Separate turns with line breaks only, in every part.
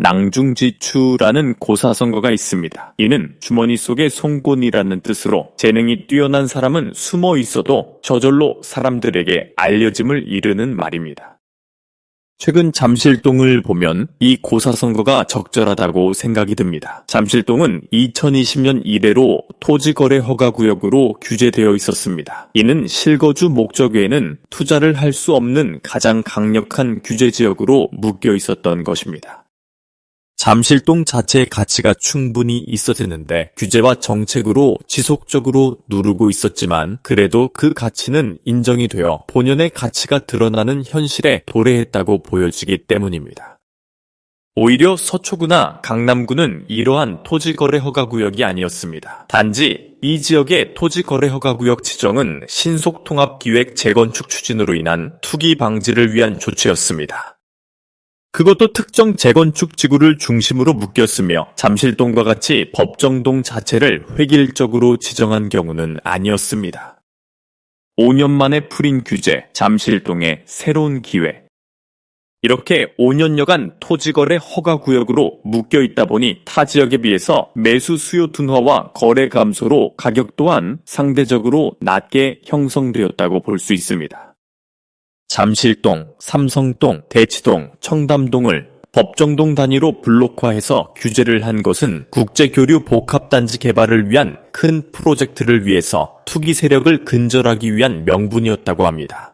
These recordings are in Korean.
낭중지추라는 고사성어가 있습니다. 이는 주머니 속의 송곳니라는 뜻으로 재능이 뛰어난 사람은 숨어 있어도 저절로 사람들에게 알려짐을 이르는 말입니다. 최근 잠실동을 보면 이 고사성어가 적절하다고 생각이 듭니다. 잠실동은 2020년 이래로 토지거래 허가구역으로 규제되어 있었습니다. 이는 실거주 목적 외에는 투자를 할 수 없는 가장 강력한 규제지역으로 묶여 있었던 것입니다. 잠실동 자체의 가치가 충분히 있었는데 규제와 정책으로 지속적으로 누르고 있었지만 그래도 그 가치는 인정이 되어 본연의 가치가 드러나는 현실에 도래했다고 보여지기 때문입니다. 오히려 서초구나 강남구는 이러한 토지거래 허가구역이 아니었습니다. 단지 이 지역의 토지거래 허가구역 지정은 신속통합기획 재건축 추진으로 인한 투기 방지를 위한 조치였습니다. 그것도 특정 재건축 지구를 중심으로 묶였으며 잠실동과 같이 법정동 자체를 획일적으로 지정한 경우는 아니었습니다. 5년 만에 풀인 규제, 잠실동의 새로운 기회. 이렇게 5년여간 토지거래 허가구역으로 묶여있다 보니 타 지역에 비해서 매수 수요 둔화와 거래 감소로 가격 또한 상대적으로 낮게 형성되었다고 볼 수 있습니다. 잠실동, 삼성동, 대치동, 청담동을 법정동 단위로 블록화해서 규제를 한 것은 국제교류 복합단지 개발을 위한 큰 프로젝트를 위해서 투기 세력을 근절하기 위한 명분이었다고 합니다.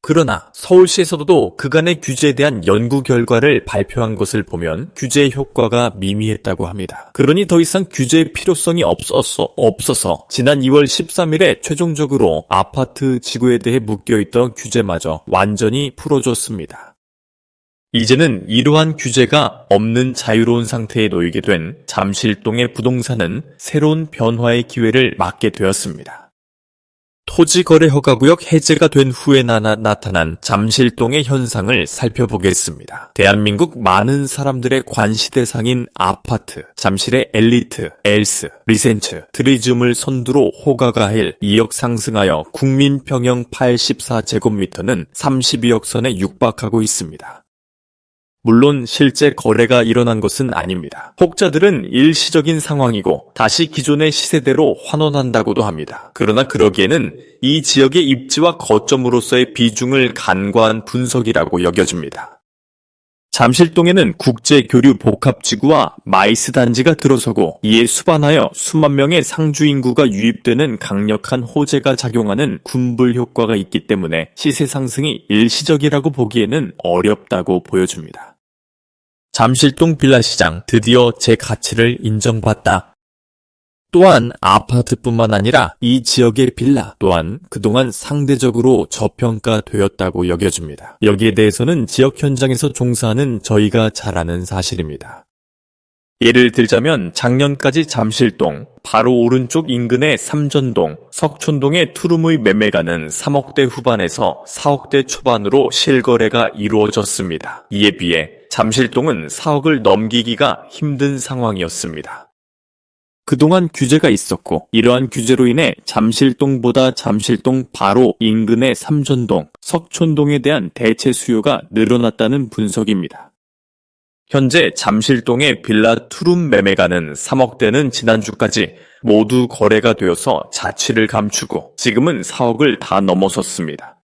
그러나 서울시에서도 그간의 규제에 대한 연구 결과를 발표한 것을 보면 규제의 효과가 미미했다고 합니다. 그러니 더 이상 규제의 필요성이 없어서 지난 2월 13일에 최종적으로 아파트 지구에 대해 묶여있던 규제마저 완전히 풀어줬습니다. 이제는 이러한 규제가 없는 자유로운 상태에 놓이게 된 잠실동의 부동산은 새로운 변화의 기회를 맞게 되었습니다. 토지거래 허가구역 해제가 된 후에 나타난 잠실동의 현상을 살펴보겠습니다. 대한민국 많은 사람들의 관시 대상인 아파트, 잠실의 엘리트, 엘스, 리센츠, 드리즘을 선두로 호가가일 2억 상승하여 국민 평형 84제곱미터는 32억 선에 육박하고 있습니다. 물론 실제 거래가 일어난 것은 아닙니다. 혹자들은 일시적인 상황이고 다시 기존의 시세대로 환원한다고도 합니다. 그러나 그러기에는 이 지역의 입지와 거점으로서의 비중을 간과한 분석이라고 여겨집니다. 잠실동에는 국제교류 복합지구와 마이스 단지가 들어서고 이에 수반하여 수만 명의 상주 인구가 유입되는 강력한 호재가 작용하는 군불 효과가 있기 때문에 시세 상승이 일시적이라고 보기에는 어렵다고 보여집니다. 잠실동 빌라시장 드디어 제 가치를 인정받다. 또한 아파트뿐만 아니라 이 지역의 빌라 또한 그동안 상대적으로 저평가되었다고 여겨집니다. 여기에 대해서는 지역 현장에서 종사하는 저희가 잘 아는 사실입니다. 예를 들자면 작년까지 잠실동, 바로 오른쪽 인근의 삼전동, 석촌동의 투룸의 매매가는 3억대 후반에서 4억대 초반으로 실거래가 이루어졌습니다. 이에 비해 잠실동은 4억을 넘기기가 힘든 상황이었습니다. 그동안 규제가 있었고 이러한 규제로 인해 잠실동보다 잠실동 바로 인근의 삼전동, 석촌동에 대한 대체 수요가 늘어났다는 분석입니다. 현재 잠실동의 빌라 투룸 매매가는 3억대는 지난주까지 모두 거래가 되어서 자취를 감추고 지금은 4억을 다 넘어섰습니다.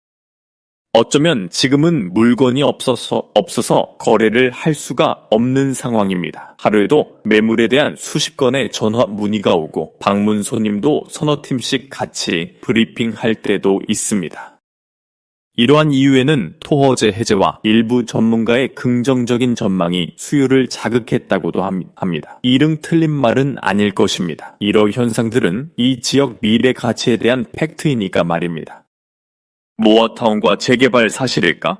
어쩌면 지금은 물건이 없어서 거래를 할 수가 없는 상황입니다. 하루에도 매물에 대한 수십 건의 전화 문의가 오고 방문 손님도 서너 팀씩 같이 브리핑할 때도 있습니다. 이러한 이유에는 토허제 해제와 일부 전문가의 긍정적인 전망이 수요를 자극했다고도 합니다. 이름 틀린 말은 아닐 것입니다. 이러한 현상들은 이 지역 미래 가치에 대한 팩트이니까 말입니다. 모아타운과 재개발 사실일까?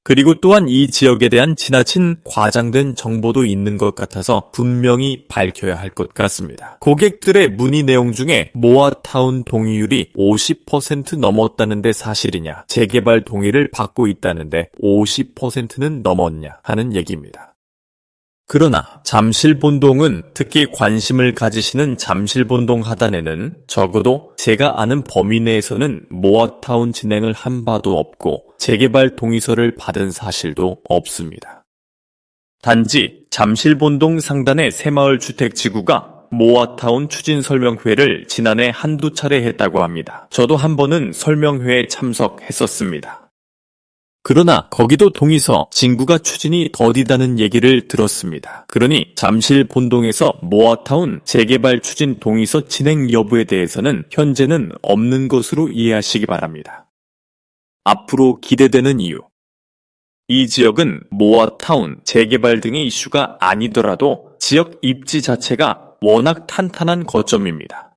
그리고 또한 이 지역에 대한 지나친 과장된 정보도 있는 것 같아서 분명히 밝혀야 할 것 같습니다. 고객들의 문의 내용 중에 모아타운 동의율이 50% 넘었다는데 사실이냐, 재개발 동의를 받고 있다는데 50%는 넘었냐 하는 얘기입니다. 그러나 잠실본동은 특히 관심을 가지시는 잠실본동 하단에는 적어도 제가 아는 범위 내에서는 모아타운 진행을 한 바도 없고 재개발 동의서를 받은 사실도 없습니다. 단지 잠실본동 상단의 새마을 주택지구가 모아타운 추진 설명회를 지난해 한두 차례 했다고 합니다. 저도 한 번은 설명회에 참석했었습니다. 그러나 거기도 동의서 진구가 추진이 더디다는 얘기를 들었습니다. 그러니 잠실본동에서 모아타운 재개발 추진 동의서 진행 여부에 대해서는 현재는 없는 것으로 이해하시기 바랍니다. 앞으로 기대되는 이유. 이 지역은 모아타운 재개발 등의 이슈가 아니더라도 지역 입지 자체가 워낙 탄탄한 거점입니다.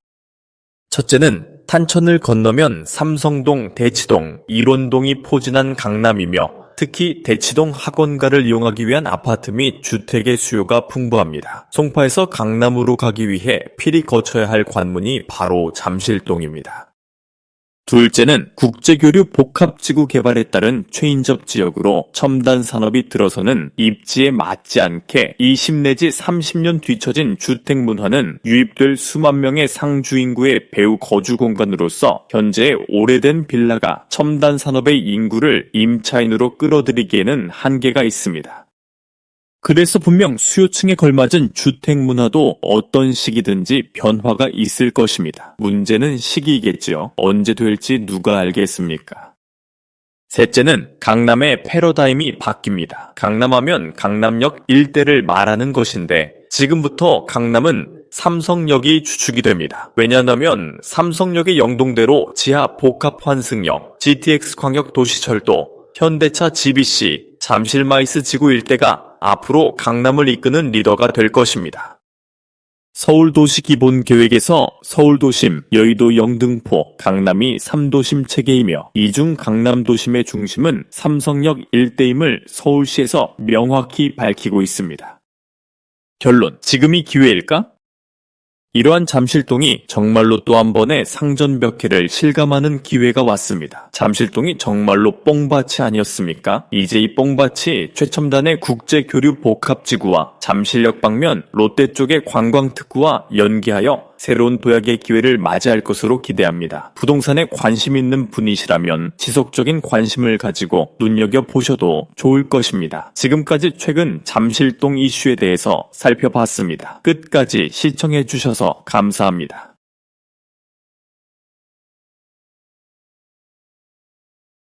첫째는 탄천을 건너면 삼성동, 대치동, 일원동이 포진한 강남이며 특히 대치동 학원가를 이용하기 위한 아파트 및 주택의 수요가 풍부합니다. 송파에서 강남으로 가기 위해 필히 거쳐야 할 관문이 바로 잠실동입니다. 둘째는 국제교류 복합지구 개발에 따른 최인접 지역으로 첨단 산업이 들어서는 입지에 맞지 않게 20 내지 30년 뒤처진 주택 문화는 유입될 수만 명의 상주 인구의 배후 거주 공간으로서 현재의 오래된 빌라가 첨단 산업의 인구를 임차인으로 끌어들이기에는 한계가 있습니다. 그래서 분명 수요층에 걸맞은 주택 문화도 어떤 시기든지 변화가 있을 것입니다. 문제는 시기이겠지요. 언제 될지 누가 알겠습니까? 셋째는 강남의 패러다임이 바뀝니다. 강남하면 강남역 일대를 말하는 것인데 지금부터 강남은 삼성역이 주축이 됩니다. 왜냐하면 삼성역의 영동대로 지하 복합환승역, GTX 광역 도시철도, 현대차 GBC, 잠실마이스 지구 일대가 앞으로 강남을 이끄는 리더가 될 것입니다. 서울도시기본계획에서 서울도심, 여의도 영등포, 강남이 3도심 체계이며 이 중 강남도심의 중심은 삼성역 일대임을 서울시에서 명확히 밝히고 있습니다. 결론, 지금이 기회일까? 이러한 잠실동이 정말로 또 한 번의 상전벽해를 실감하는 기회가 왔습니다. 잠실동이 정말로 뽕밭이 아니었습니까? 이제 이 뽕밭이 최첨단의 국제교류 복합지구와 잠실역 방면 롯데 쪽의 관광특구와 연계하여 새로운 도약의 기회를 맞이할 것으로 기대합니다. 부동산에 관심 있는 분이시라면 지속적인 관심을 가지고 눈여겨보셔도 좋을 것입니다. 지금까지 최근 잠실동 이슈에 대해서 살펴봤습니다. 끝까지 시청해주셔서 감사합니다.